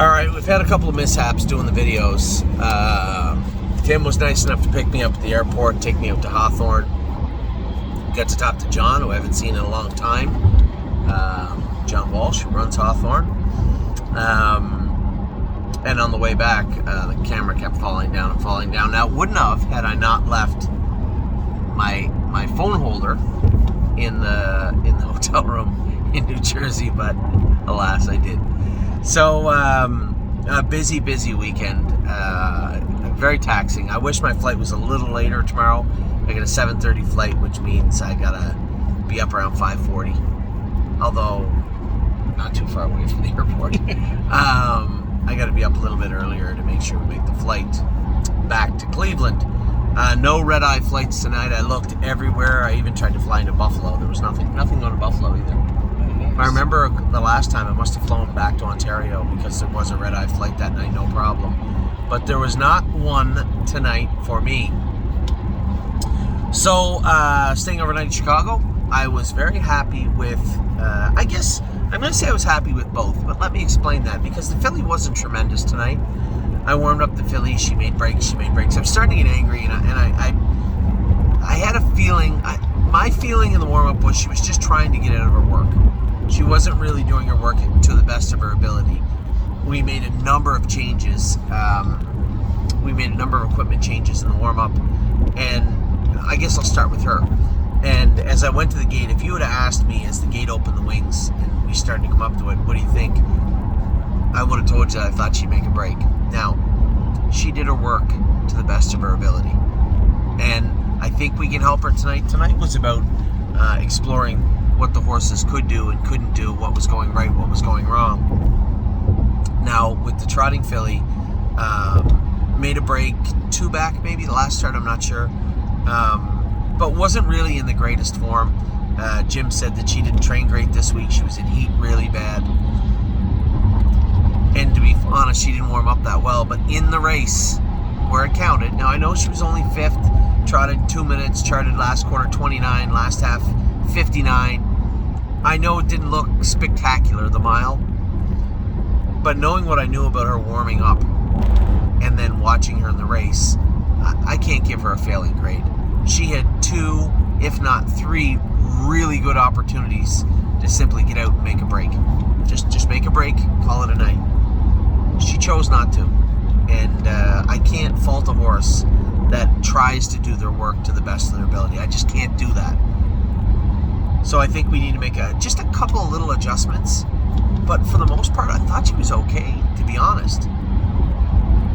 All right, we've had a couple of mishaps doing the videos. Tim was nice enough to pick me up at the airport, take me out to Hawthorne. Got to talk to John, who I haven't seen in a long time. John Walsh, who runs Hawthorne. And on the way back, the camera kept falling down and falling down. Now, it wouldn't have had I not left my phone holder in the hotel room in New Jersey, but alas, I did. So, a busy weekend. Very taxing. I wish my flight was a little later tomorrow. I got a 7:30 flight, which means I gotta be up around 5:40. Although, not too far away from the airport. I gotta be up a little bit earlier to make sure we make the flight back to Cleveland. No red-eye flights tonight. I looked everywhere. I even tried to fly into Buffalo. There was nothing going to Buffalo either. I remember the last time I must have flown back to Ontario because there was a red-eye flight that night, no problem. But there was not one tonight for me. So, staying overnight in Chicago, I was very happy with, I guess, I'm going to say I was happy with both, but let me explain that, because the Philly wasn't tremendous tonight. I warmed up the Philly, she made breaks. I'm starting to get angry, and I had a feeling, my feeling in the warm-up was she was just trying to get out of her work. She wasn't really doing her work to the best of her ability. We made a number of changes. We made a number of equipment changes in the warm-up, and I guess I'll start with her. And as I went to the gate, if you would have asked me as the gate opened the wings and we started to come up to it, what do you think? I would have told you that I thought she'd make a break. Now, she did her work to the best of her ability, and I think we can help her tonight. Tonight was about exploring what the horses could do and couldn't do, what was going right, what was going wrong. Now, with the trotting filly, made a break, 2 back maybe, the last start, I'm not sure, but wasn't really in the greatest form. Jim said that she didn't train great this week. She was in heat really bad. And to be honest, she didn't warm up that well, but in the race, where it counted, now I know she was only 5th, trotted 2 minutes, charted last quarter 29, last half 59. I know it didn't look spectacular, the mile, but knowing what I knew about her warming up and then watching her in the race, I can't give her a failing grade. She had 2, if not 3, really good opportunities to simply get out and make a break. Just make a break, call it a night. She chose not to, and I can't fault a horse that tries to do their work to the best of their ability. I just can't do that. So I think we need to make just a couple of little adjustments. But for the most part, I thought she was okay, to be honest.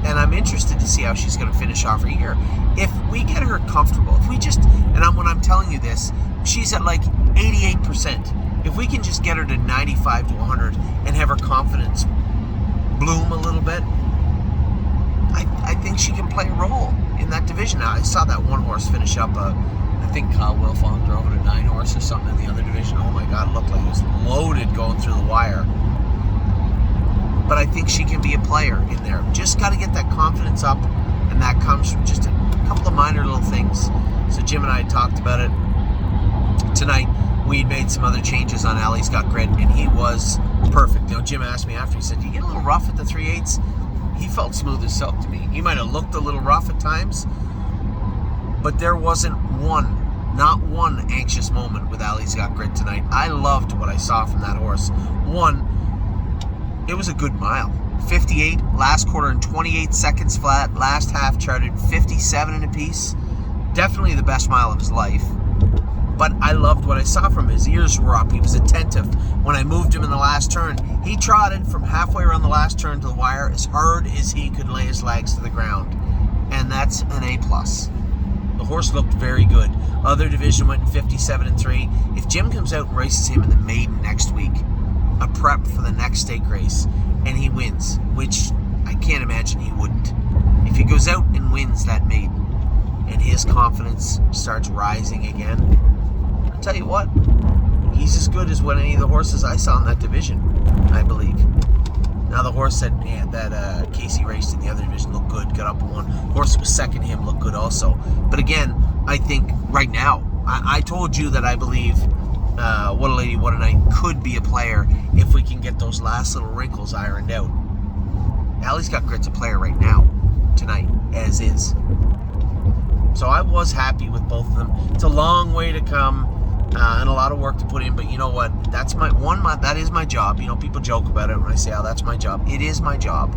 And I'm interested to see how she's going to finish off her year. If we get her comfortable, if we just, and when I'm telling you this, she's at like 88%. If we can just get her to 95 to 100 and have her confidence bloom a little bit, I think she can play a role in that division. Now, I saw that one horse finish up I think Kyle Wilfong drove it a 9 horse or something in the other division. Oh my God, it looked like it was loaded going through the wire. But I think she can be a player in there. Just got to get that confidence up, and that comes from just a couple of minor little things. So Jim and I talked about it. Tonight, we made some other changes on Allie's Got Grit, and he was perfect. You know, Jim asked me after, he said, "Do you get a little rough at the 3/8?" He felt smooth as silk to me. He might have looked a little rough at times, but there wasn't not one anxious moment with Allie's Got Grit tonight. I loved what I saw from that horse. One, it was a good mile. 58, last quarter in 28 seconds flat, last half charted 57 and a piece. Definitely the best mile of his life. But I loved what I saw from him. His ears were up. He was attentive. When I moved him in the last turn, he trotted from halfway around the last turn to the wire as hard as he could lay his legs to the ground. And that's an A+. The horse looked very good. Other division went in 57 and 3. If Jim comes out and races him in the maiden next week, a prep for the next stake race, and he wins, which I can't imagine he wouldn't. If he goes out and wins that maiden, and his confidence starts rising again, I'll tell you what, he's as good as what any of the horses I saw in that division, I believe. Now the horse that Casey raced in the other division looked good, got up and won. Horse that was second to him looked good also. But again, I think right now, I told you that I believe What a Lady, What a Night could be a player if we can get those last little wrinkles ironed out. Allie's got Grit's a player right now, tonight, as is. So I was happy with both of them. It's a long way to come and a lot of work to put in, but you know what? That is my job. You know, people joke about it when I say, oh, that's my job. It is my job.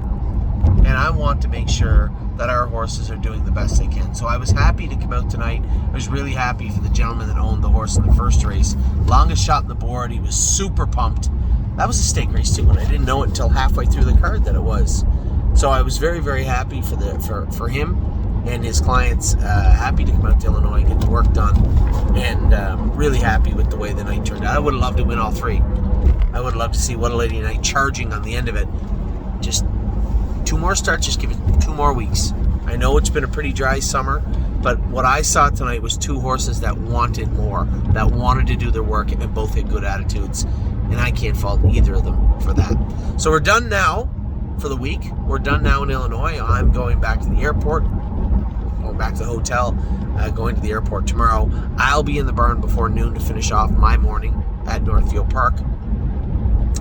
And I want to make sure that our horses are doing the best they can. So I was happy to come out tonight. I was really happy for the gentleman that owned the horse in the first race. Longest shot on the board. He was super pumped. That was a stake race too, and I didn't know it until halfway through the card that it was. So I was very, very happy for him and his clients. Happy to come out to Illinois and get the work done, and really happy with the way the night turned out. I would have loved to win all three. I would have loved to see What a Lady Night charging on the end of it. Just 2 more starts, just give it 2 more weeks. I know it's been a pretty dry summer, but what I saw tonight was 2 horses that wanted more, that wanted to do their work, and both had good attitudes. And I can't fault either of them for that. So we're done now for the week. We're done now in Illinois. I'm going back to the airport, going back to the hotel, going to the airport tomorrow. I'll be in the barn before noon to finish off my morning at Northfield Park,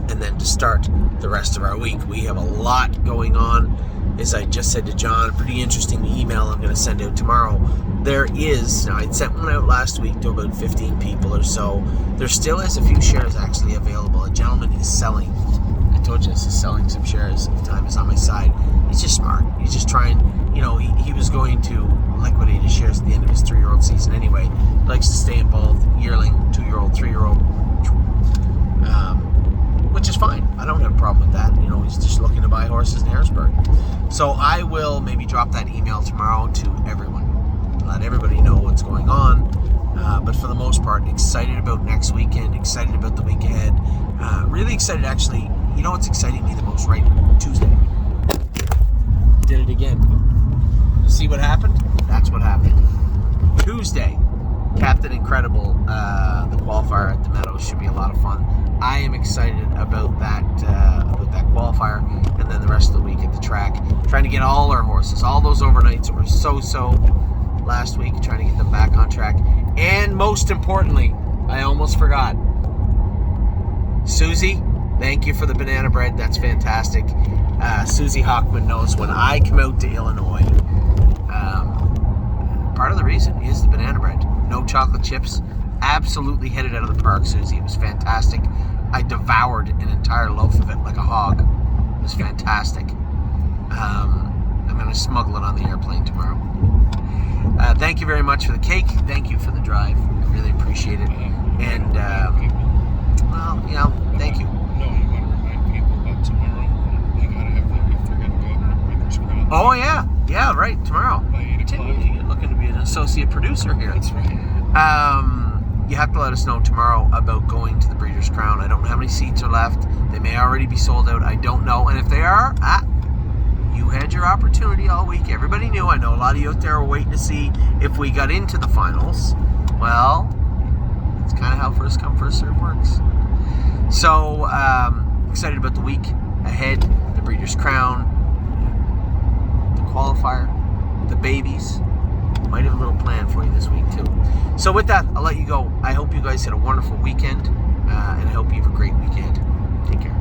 and then to start the rest of our week. We have a lot going on. As I just said to John, a pretty interesting email I'm going to send out tomorrow. Now I'd sent one out last week to about 15 people or so. There still is a few shares actually available. A gentleman is selling. I told you this is selling some shares. If time is on my side. He's just smart. He's just trying, he was going to liquidate his shares at the end of his 3-year-old season anyway. He likes to stay involved. Yearling, 2-year-old, 3-year-old. Which is fine. I don't have a problem with that. He's just looking to buy horses in Harrisburg. So I will maybe drop that email tomorrow to everyone. Let everybody know what's going on. But for the most part, excited about next weekend, excited about the week ahead. Really excited, actually. You know what's exciting me the most, right? Tuesday. Did it again. See what happened? That's what happened. Tuesday. Captain Incredible, the qualifier at the Meadows, should be a lot of fun. I am excited about that qualifier, and then the rest of the week at the track, trying to get all our horses, all those overnights that were so last week, trying to get them back on track. And most importantly, I almost forgot, Susie, thank you for the banana bread. That's fantastic. Susie Hockman knows when I come out to Illinois, part of the reason is the banana bread. No chocolate chips. Absolutely hit it out of the park, Susie. It was fantastic. I devoured an entire loaf of it like a hog. It was fantastic. I'm going to smuggle it on the airplane tomorrow. Thank you very much for the cake. Thank you for the drive. I really appreciate it. And, thank you. No, you want to remind people that tomorrow you got to have if they're going to go out to Breeders' Crown. Oh, yeah. Yeah, right. Tomorrow. By 8 o'clock. You're looking to be an associate producer here. That's right. You have to let us know tomorrow about going to the Breeders' Crown. I don't know how many seats are left. They may already be sold out. I don't know. And if they are, you had your opportunity all week. Everybody knew. I know a lot of you out there were waiting to see if we got into the finals. Well, it's kind of how first come, first serve works. So, excited about the week ahead. The Breeders' Crown, the qualifier, the babies. Might have a little plan for you this week too. So with that, I'll let you go. I hope you guys had a wonderful weekend, and I hope you have a great weekend. Take care.